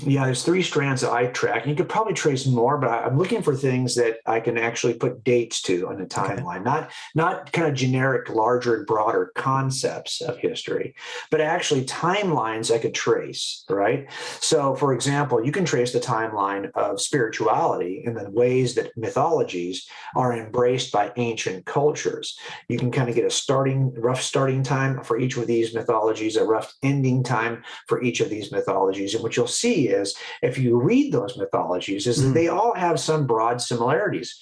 Yeah, there's three strands that I track. And you could probably trace more, but I'm looking for things that I can actually put dates to on the Okay. timeline, not kind of generic, larger and broader concepts of history, but actually timelines I could trace, right? So, for example, you can trace the timeline of spirituality in the ways that mythologies are embraced by ancient cultures. You can kind of get rough starting time for each of these mythologies, a rough ending time for each of these mythologies. And what you'll see is, if you read those mythologies, is that Mhm. they all have some broad similarities,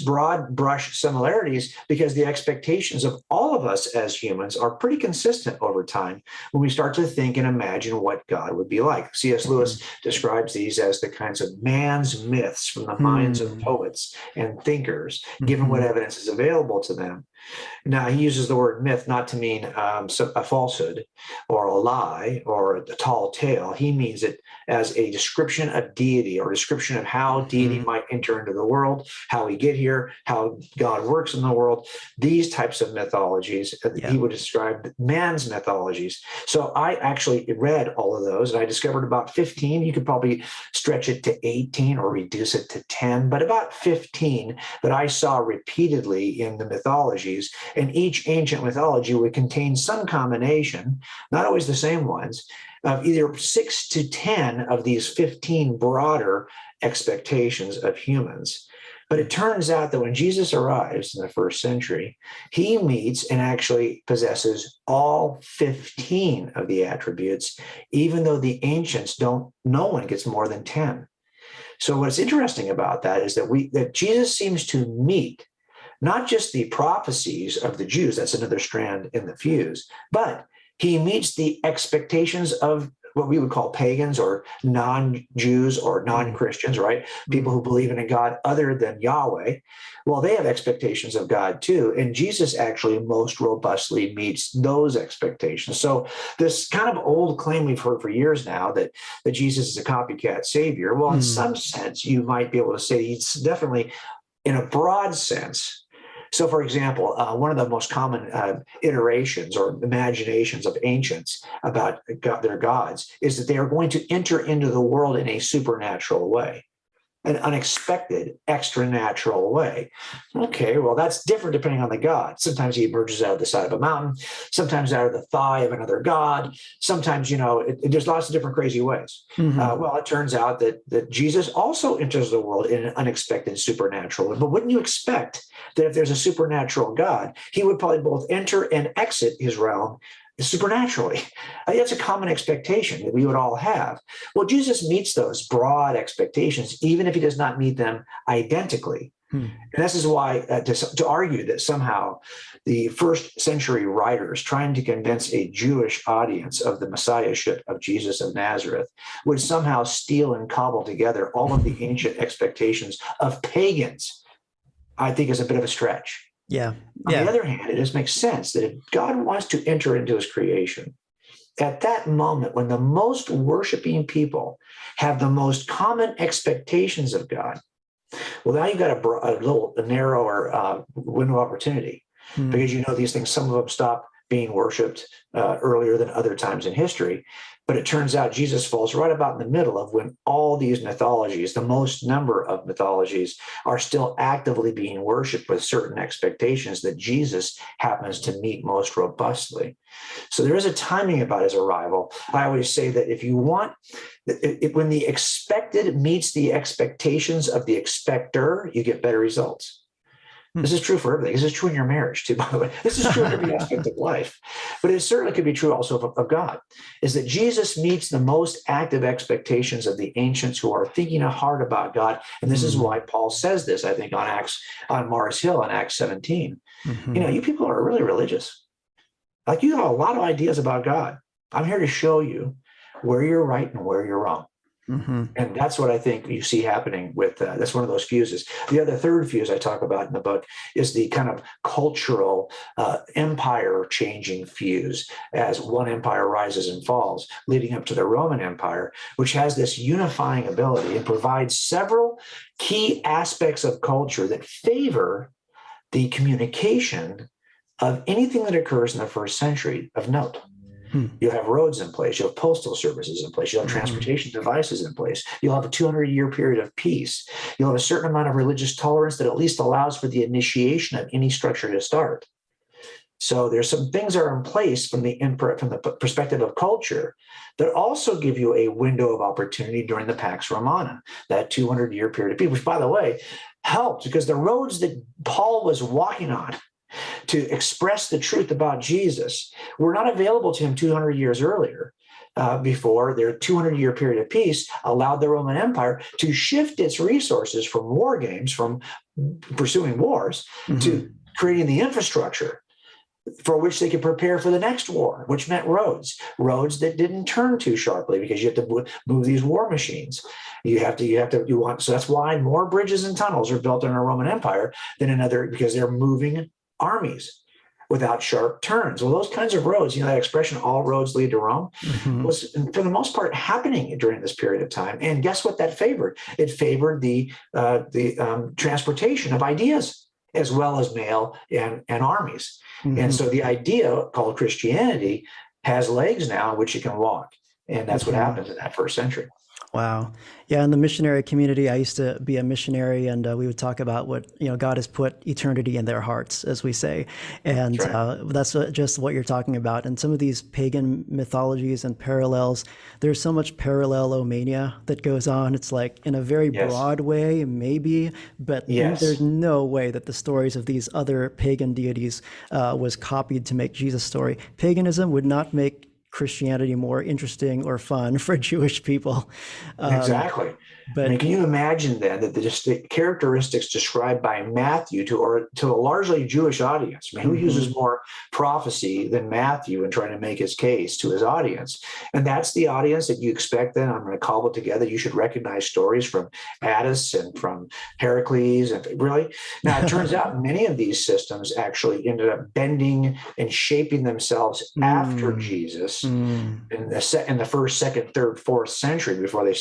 broad brush similarities, because the expectations of all of us as humans are pretty consistent over time when we start to think and imagine what God would be like. C.S. Lewis describes these as the kinds of man's myths from the minds of Mhm. poets and thinkers, given what Mhm. evidence is available to them. Now, he uses the word myth not to mean a falsehood or a lie or a tall tale. He means it as a description of deity or a description of how deity Mhm. might enter into the world, how we get here, how God works in the world. These types of mythologies, Yeah. he would describe man's mythologies. So I actually read all of those and I discovered about 15. You could probably stretch it to 18 or reduce it to 10, but about 15 that I saw repeatedly in the mythologies. And each ancient mythology would contain some combination, not always the same ones, of either 6 to 10 of these 15 broader expectations of humans. But it turns out that when Jesus arrives in the first century, he meets and actually possesses all 15 of the attributes, even though the ancients don't, no one gets more than 10. So what's interesting about that is that Jesus seems to meet not just the prophecies of the Jews, that's another strand in the fuse, but he meets the expectations of what we would call pagans or non-Jews or Mhm. non-Christians, right? People Mhm. who believe in a God other than Yahweh. Well, they have expectations of God too. And Jesus actually most robustly meets those expectations. So this kind of old claim we've heard for years now that Jesus is a copycat savior, well, in Mhm. some sense, you might be able to say he's definitely, in a broad sense. So, for example, one of the most common iterations or imaginations of ancients about their gods is that they are going to enter into the world in a supernatural way, an unexpected, extra natural way. Okay, well, that's different depending on the god. Sometimes he emerges out of the side of a mountain, sometimes out of the thigh of another god. Sometimes, there's lots of different crazy ways. Mhm. Well, it turns out that Jesus also enters the world in an unexpected supernatural way. But wouldn't you expect that if there's a supernatural God, he would probably both enter and exit his realm supernaturally? I think that's a common expectation that we would all have. Well, Jesus meets those broad expectations, even if he does not meet them identically. Mhm. And this is why to argue that somehow the first century writers trying to convince a Jewish audience of the messiahship of Jesus of Nazareth would somehow steal and cobble together all of the ancient expectations of pagans, I think is a bit of a stretch. Yeah. On the Yeah. other hand, it just makes sense that if God wants to enter into his creation, at that moment when the most worshiping people have the most common expectations of God, well, now you've got a narrower window of opportunity because Mhm. these things, some of them stop being worshipped earlier than other times in history. But it turns out Jesus falls right about in the middle of when all these mythologies, the most number of mythologies, are still actively being worshipped with certain expectations that Jesus happens to meet most robustly. So there is a timing about his arrival. I always say that if you want, when the expected meets the expectations of the expector, you get better results. This is true for everything. This is true in your marriage too, by the way. This is true in every aspect of life. But it certainly could be true also of God, is that Jesus meets the most active expectations of the ancients who are thinking hard about God. And this is Mhm. why Paul says this, I think, on Mars Hill in Acts 17. Mhm. You people are really religious. Like, you have a lot of ideas about God. I'm here to show you where you're right and where you're wrong. Mhm. And that's what I think you see happening with that's one of those fuses. The other third fuse I talk about in the book is the kind of cultural empire changing fuse as one empire rises and falls, leading up to the Roman Empire, which has this unifying ability and provides several key aspects of culture that favor the communication of anything that occurs in the first century of note. Hmm. You'll have roads in place. You'll have postal services in place. You'll have Hmm. transportation devices in place. You'll have a 200-year period of peace. You'll have a certain amount of religious tolerance that at least allows for the initiation of any structure to start. So there's some things that are in place from the perspective of culture that also give you a window of opportunity during the Pax Romana, that 200-year period of peace, which, by the way, helped because the roads that Paul was walking on to express the truth about Jesus were not available to him 200 years earlier. Before their 200-year period of peace allowed the Roman Empire to shift its resources from war games, from pursuing wars, to creating the infrastructure for which they could prepare for the next war, which meant roads that didn't turn too sharply because you have to move these war machines. So that's why more bridges and tunnels are built in a Roman Empire than in other, because they're moving armies without sharp turns. Well, those kinds of roads, that expression, all roads lead to Rome, was for the most part happening during this period of time. And guess what that favored? It favored the transportation of ideas as well as mail and armies. And so the idea called Christianity has legs now in which you can walk. And that's what happens in that first century. Wow. Yeah, in the missionary community, I used to be a missionary, and we would talk about what, God has put eternity in their hearts, as we say. And that's just what you're talking about. And some of these pagan mythologies and parallels, there's so much parallelomania that goes on. It's like in a very broad way, maybe, but there's no way that the stories of these other pagan deities was copied to make Jesus' story. Paganism would not make Christianity more interesting or fun for Jewish people. Exactly. But can you imagine then that the characteristics described by Matthew to a largely Jewish audience? Who uses more prophecy than Matthew in trying to make his case to his audience? And that's the audience that you expect then. I'm going to cobble together. You should recognize stories from Attis and from Heracles. And really, now it turns out many of these systems actually ended up bending and shaping themselves after Jesus in the first, second, third, fourth century before they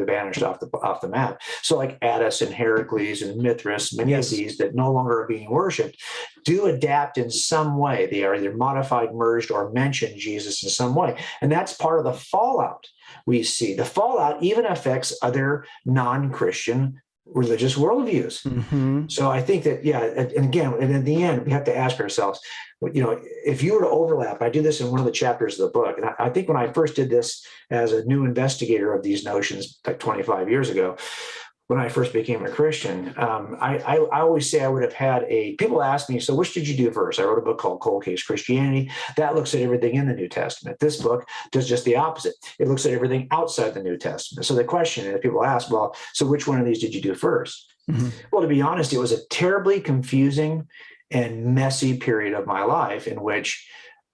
vanished off the map. So like Attis and Heracles and Mithras, many of these that no longer are being worshipped do adapt in some way. They are either modified, merged, or mention Jesus in some way. And that's part of the fallout we see. The fallout even affects other non-Christian religious worldviews. So I think that, and again, and in the end, we have to ask ourselves, if you were to overlap, I do this in one of the chapters of the book. And I think when I first did this as a new investigator of these notions, like 25 years ago, when I first became a Christian, I always say I would have had people ask me, so which did you do first? I wrote a book called Cold Case Christianity. That looks at everything in the New Testament. This book does just the opposite. It looks at everything outside the New Testament. So the question is, people ask, well, so which one of these did you do first? Well, to be honest, it was a terribly confusing and messy period of my life in which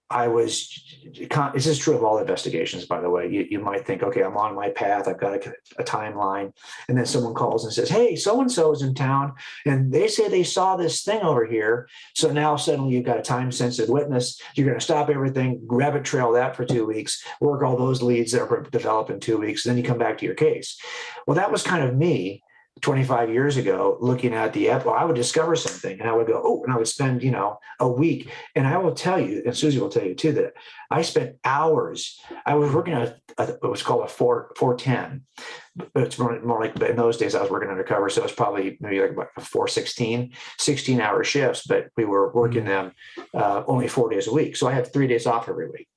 this is true of all investigations, by the way. You might think, okay, I'm on my path. I've got a timeline. And then someone calls and says, hey, so-and-so is in town. And they say they saw this thing over here. So now suddenly you've got a time-sensitive witness. You're going to stop everything, rabbit trail that for 2 weeks, work all those leads that are developed in 2 weeks. Then you come back to your case. Well, that was kind of me 25 years ago, looking at I would discover something and I would go, and I would spend, a week. And I will tell you, and Susie will tell you too, that I spent hours. I was working on what was called a 410. It's more like, but in those days I was working undercover. So it was probably maybe like about 416, 16-hour shifts, but we were working them only 4 days a week. So I had 3 days off every week.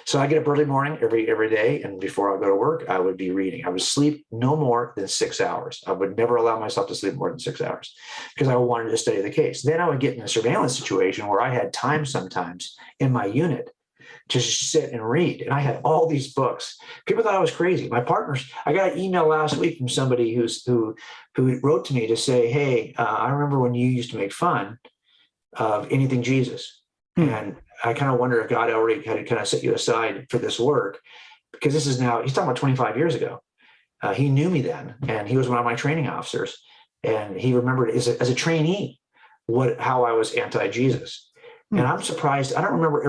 So I get up early morning every day, and before I go to work, I would be reading. I would sleep no more than 6 hours. I would never allow myself to sleep more than 6 hours because I wanted to study the case. Then I would get in a surveillance situation where I had time sometimes in my unit to just sit and read. And I had all these books. People thought I was crazy. My partners, I got an email last week from somebody who wrote to me to say, hey, I remember when you used to make fun of anything Jesus. And I kind of wonder if God already had kind of set you aside for this work, because this is now, he's talking about 25 years ago. He knew me then, and he was one of my training officers. And he remembered as a trainee how I was anti-Jesus. And I'm surprised. I don't remember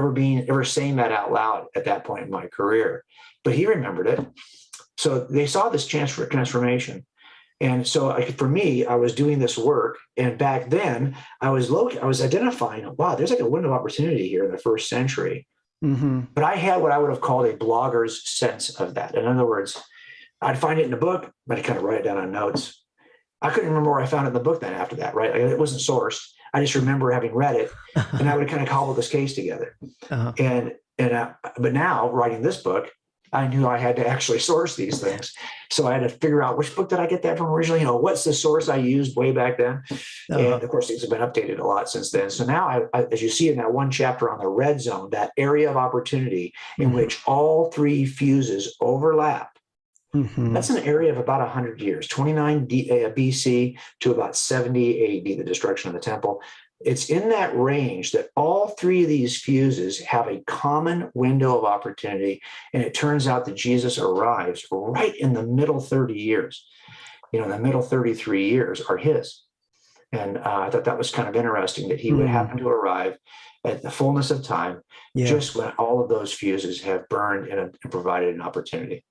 ever saying that out loud at that point in my career, but he remembered it. So they saw this chance for transformation. And so for me, I was doing this work. And back then I was identifying, wow, there's like a window of opportunity here in the first century Hmm. But I had what I would have called a blogger's sense of that. In other words, I'd find it in the book, but I kind of write it down on notes. I couldn't remember where I found it in the book then after that, right? Like, it wasn't sourced. I just remember having read it, and I would kind of cobble this case together. Uh-huh. But now writing this book, I knew I had to actually source these things. So I had to figure out, which book did I get that from originally? What's the source I used way back then? Uh-huh. And of course, things have been updated a lot since then. So now, as you see in that one chapter on the red zone, that area of opportunity in Hmm. which all three fuses overlap, Hmm. that's an area of about 100 years, 29 BC to about 70 AD, the destruction of the temple. It's in that range that all three of these fuses have a common window of opportunity. And it turns out that Jesus arrives right in the middle 30 years. The middle 33 years are his. And I thought that was kind of interesting that he would Mm. happen to arrive at the fullness of time, Yeah. just when all of those fuses have burned and provided an opportunity.